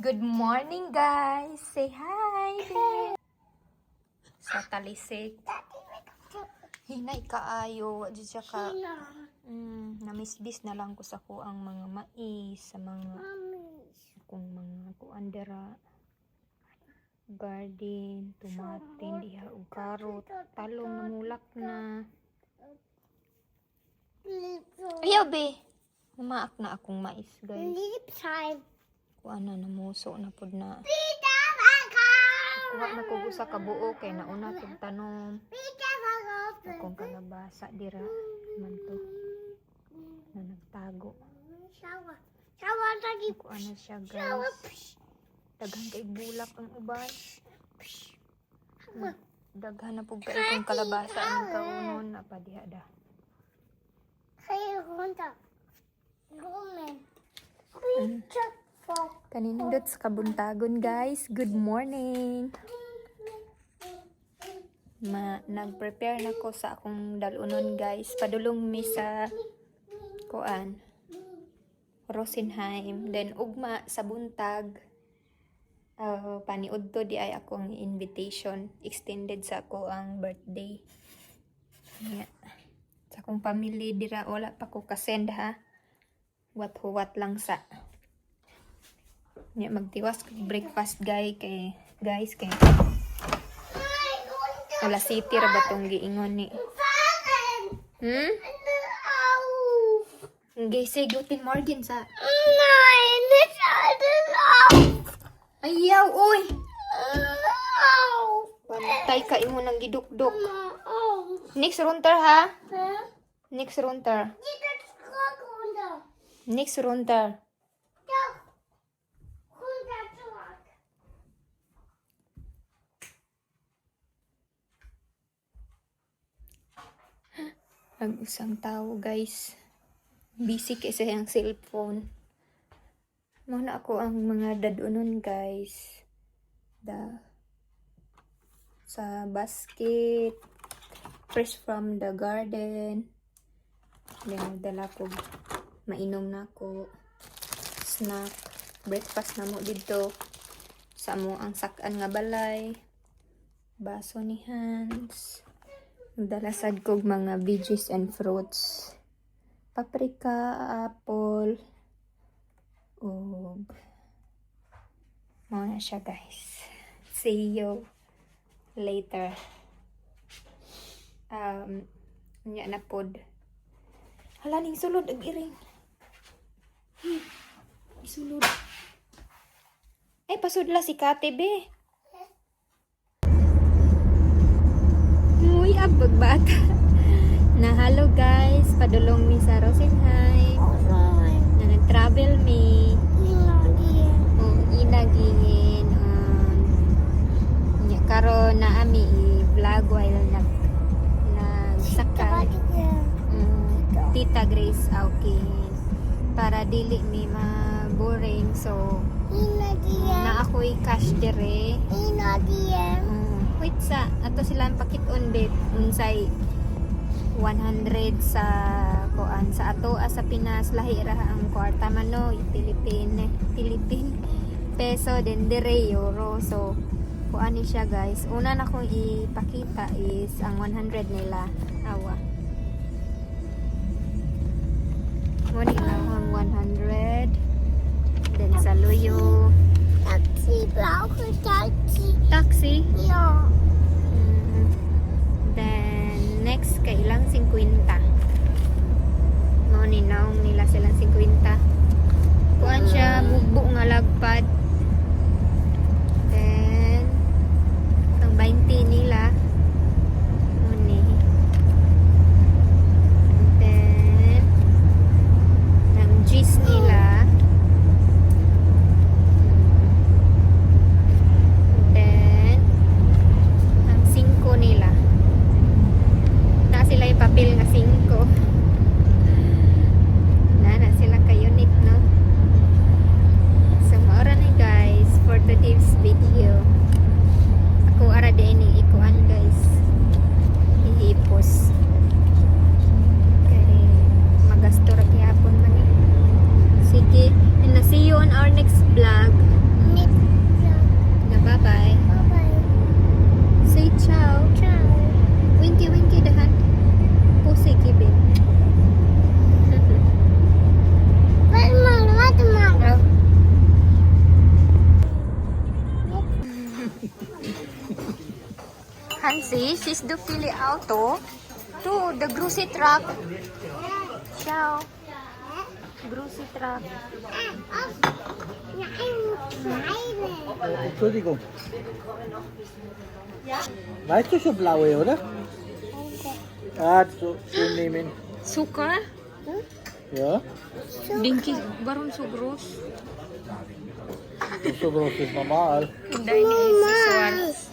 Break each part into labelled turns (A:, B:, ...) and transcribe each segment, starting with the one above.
A: Good morning, guys. Say hi. Sa talisik. Hinay kaayo. Di siya ka. Namisbis na lang ko sa kuang mga mais, sa mga kung mga kuandera, garden, tumatin, diha ug karot, talong namulak na. Ayaw be. Umaak na akong mais, guys. Kuan na namuso na pud na. Kuha na ko usa ka buo kay nauna kog tanom. Akong kalabasa dira man to. Na nagtago. Kuan na siya, guys. Daghan kay bulak ang uban. Daghan na pug kay kong kalabasa ang kaunon na pa diha da. Kaninindot sa kabuntagon, guys. Good morning. Nag-prepare na ko sa akong dalunon, guys. Padulong mi sa kuan Rosenheim. Then ugma sa buntag paniud to di ay akong invitation extended sa ako ang birthday. Yeah. Sa akong family dira wala pa ko kasend ha. What lang sa. Nya magtiwas kag breakfast guys kay wala city ra batong giingon ni. Gay guten morgen sa. Ayaw, oy. Pantay ka imo nang gidukdok. Next runter ha. Next runter. Next runter. Ang isang tao, guys. Busy kasi ang cellphone. Muna ako ang mga dadunon, guys. Sa basket. Fresh from the garden. Then, dala ko. Mainom na ako. Snack. Breakfast na mo dito. Sa mo ang sakan nga balay. Baso ni Hans. Dalasad kog mga veggies and fruits. Paprika, apple, ug muna siya, guys. See you later. Nya na pod. Hala ning sulod ag iring. Isulod. Ay pasudla si Kate be. Uy, abag bata. Nahalo, guys. Padulong mi sa Rosenheim. Na nag-travel mi. Inagingin. Karon na ami i-vlog while nagsakay. Tita Grace Aukin. Para dili mi ma-boring. So, na ako'y cash dire. Wait sa, ato silang pakit-on bet. Unsay 100 sa kuan sa ato sa Pinas lahi ra ang kwarta man no, Philippine peso then dire euro. So kuan ni siya, guys. Una na kong ipakita is ang 100 nila. Awa. Muna lang ang 100. Then sa Luyo. Taxi?
B: Ja.
A: Then, next, kailang 50. Ninaong nila silang 50. Kuan siya, bugbo nga lagpad. Then, ang 20 nila. Muni. Then, ang G's nila. Nila na sila yung papel nga 5 na sila ka unit, no? Hansi, sis do pili auto to the grocery truck. Ciao. Grocery truck.
B: Entschuldigung. Weißt du schon blaue, oder? Ah, so nehmen.
A: Suka?
B: Ja,
A: Dinki, warum so groß?
B: so groß ist normal.
A: Hindi, sis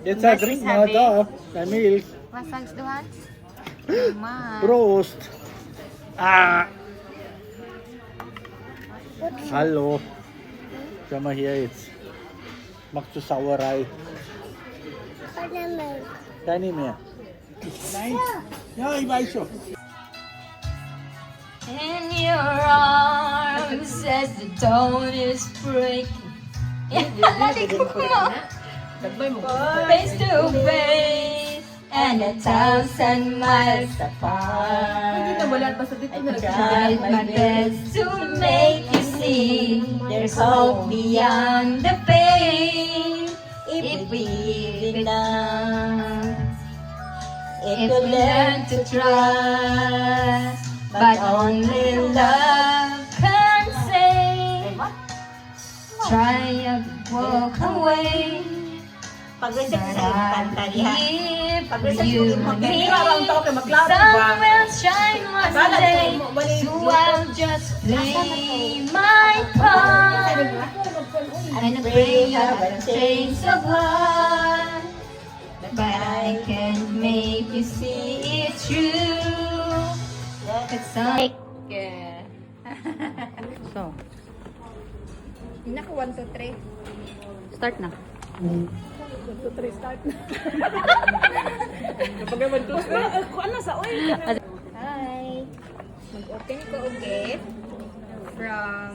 B: Jetzt trink mal da, dein Milch.
A: Was sagst du, Hans? Mama.
B: Prost. Ah. Hallo. Schau mal her jetzt. Machst du Sauerei? Keine mehr. Nein. Ja, ich weiß schon.
A: In your arms as the dawn is breaking. Face to face and 1,000 miles apart. I tried my best to make you see there's hope beyond the pain if we give enough. If you learn to trust, but only love can save. Try and walk away. But if you need, sun will shine one day. So I'll just play my part and pray a change of heart. But I can't make you see it true. It's like
C: So,
A: Naku, 1, 2, 3.
C: start na.
A: Hi! Mag-open ko og gift from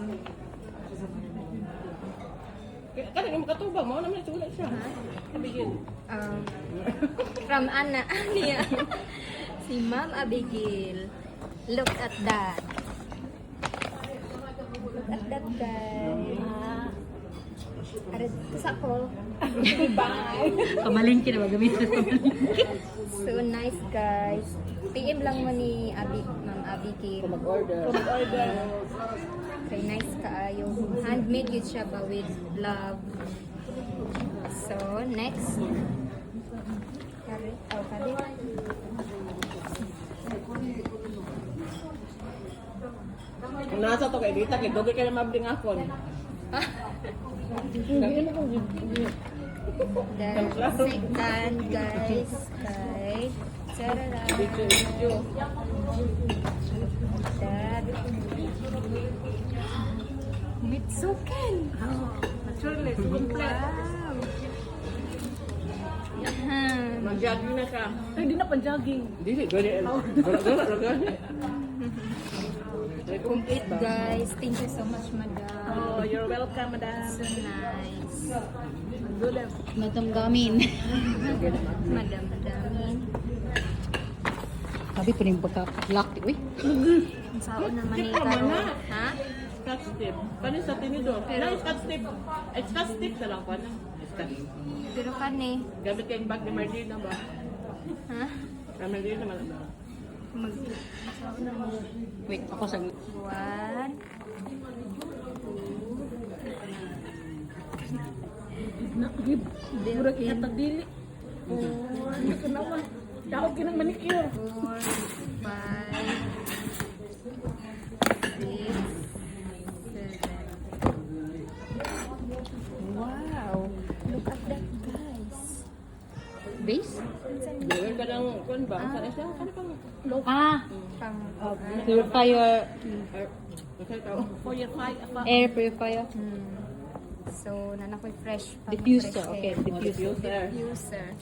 A: from Anna. Niya. Si Ma'am Abigail. Look at that. Look at that, guys. Arit sa ko. Bye.
C: Kamalingki na gamitin sa kamalingki.
A: So nice, guys. PM lang mo ni Ma'am Abigail.
B: Mag-order.
A: Kay nice kaayo. Handmade yun siya ba with love. So, next. Kari. Oh, kari.
D: Kung nasa to kay Dita, kay Dogi ka na mabling akon.
A: The second, guys. Kay. Sarara.
D: Video.
A: Dad. Mitsuken.
D: Naturally,
A: Wow.
D: mag-jogging na ka.
C: Ay, hindi na pa-jogging.
D: Dili, gani. Gana, gani.
A: Complete, guys. Thank you so much, madam.
C: Oh, you're welcome, madam.
A: So nice.
C: Madam Gamin.
A: Madam, madamin.
C: Sabi ko na yung pagka-lock. Uy.
A: Ang saon naman ni
D: Ikaw,
A: Karo.
D: mana?
A: Ha?
D: Scotch tape. Paano sa tinidor? Na Scotch tape. Ay, Scotch tape na lang pa na. Scotch.
A: Pero kani.
D: Gamit kayong bag ni Marlene ba?
A: Ha?
D: Marlene naman ba?
A: Mag...
C: Wait, ako sa...
A: 1.
C: Murag ihatag dili. Daog kinang manicure.
A: 4, 5, 6, 7. Wow! Look at that, guys.
C: Base?
D: Gawin ka ng kung ba? Saan siya? Ano pang?
C: Ah!
A: Pang...
C: Purifier.
D: For your fight.
C: Air purifier.
A: So, nanakoy fresh. pang
C: Diffuser.
A: fresh
C: Okay,
A: air.
C: diffuser.
A: Diffuser.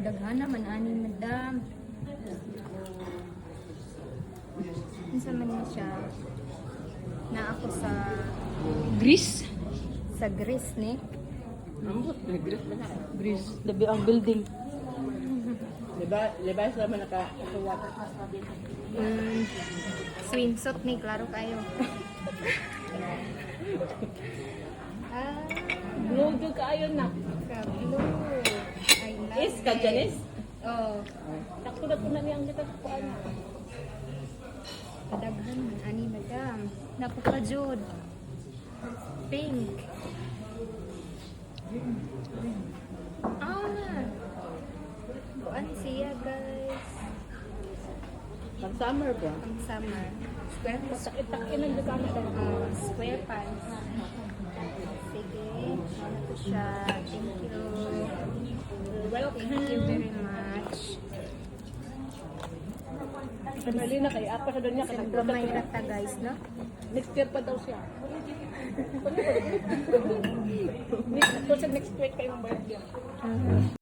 A: Daghan naman ani, madam. Unsa man ni siya? Na ako sa
C: Grease?
A: Greece ni.
D: Ambot, nag-grip na na.
C: Grease. Labi ang building.
D: Libas naman nakasuwat.
A: Swimsuit ni, klaro kayo.
D: Blue ka ayon na.
A: Ka-blue.
D: ka, Janice?
A: Oh,
D: Sakto na po na niyang kita po ano.
A: kadaghan man ani madam. Napaka-jud. Pink. Ah. Kuan siya guys.
D: Pag summer ba?
A: Ang summer. Square pants.
D: Sakit-takin ang gagana daw.
A: Square pants. Sige. Ano to siya? Thank you.
D: Welcome.
A: Thank you very much.
D: Mali na kay apa sa doon niya.
A: Gamay rata guys, no?
D: Next year pa daw siya. Next week pa yung birthday.